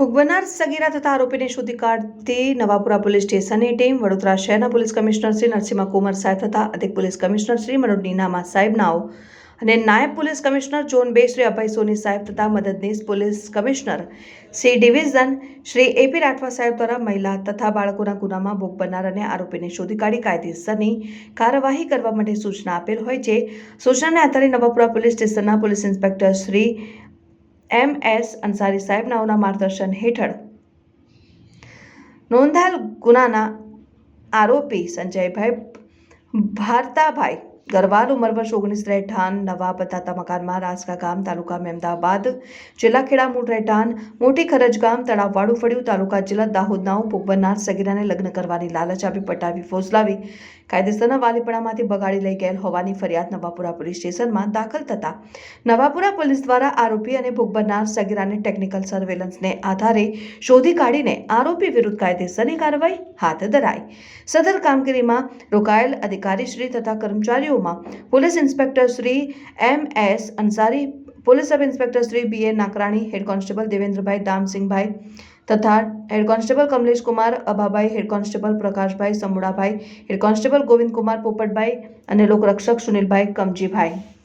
ભોગ સગીરા તથા આરોપીને શોધી કાઢતી નવાપુરા પોલીસ સ્ટેશનની ટીમ વડોદરા શહેરના પોલીસ કમિશનર શ્રી નરસિંહ કુમાર સાહેબ તથા અધિક પોલીસ કમિશનર શ્રી મનોજ નીનામા સાહેબ નાઓ અને નાયબ police commissioner zone 2 Shri Abhay Soni સાહેબ તથા મદદનીશ police commissioner C division Shri AP Rathva સાહેબ દ્વારા મહિલા તથા બાળકોના ગુનામાં ભોગ બનનાર અને આરોપીને શોધી કાઢી કાયદેસરની કાર્યવાહી કરવા માટે સૂચના આપેલ હોય છે। સૂચનાને આધારે નવાપુરા પોલીસ સ્ટેશનના police inspector Shri MS Ansari સાહેબ નાઓના માર્ગદર્શન હેઠળ નોંધાયેલ ગુનાના આરોપી સંજયભાઈ ભારતાભાઈ ગરવાલ ઉંમર વર્ષ 19 રહેઠાણ નવા બતાતા મકાનમાં રાજકા ગામ તાલુકા મહેમદાવાદ જિલ્લા ખેડા મૂળ રહેઠાણ મોટી ખરજ ગામ તળાવવાડું ફળિયું તાલુકા જિલ્લા દાહોદ નાઓ ભોગ બનનાર સગીરાને લગ્ન કરવાની લાલચ આપી પટાવી ફોસલાવી કાયદેસરના વાલીપણામાંથી બગાડી લઈ ગયેલ હોવાની ફરિયાદ નવાપુરા પોલીસ સ્ટેશનમાં દાખલ થતા નવાપુરા પોલીસ દ્વારા આરોપી અને ભોગ બનનાર સગીરાને ટેકનિકલ સર્વેલન્સને આધારે શોધી કાઢીને આરોપી વિરુદ્ધ કાયદેસરની કાર્યવાહી હાથ ધરાઈ। સદર કામગીરીમાં રોકાયેલ અધિકારીશ્રી તથા કર્મચારીઓમાં police inspector Shri MS Ansari, police sub inspector Shri BA Nakrani, head constable Devendrabhai Damsinhbhai તથા head constable Kamlesh Kumar Abhabhai, head constable Prakashbhai Samudabhai, head constable Govind Kumar Popatbhai અને લોકરક્ષક સુનિલભાઈ કમજીભાઈ।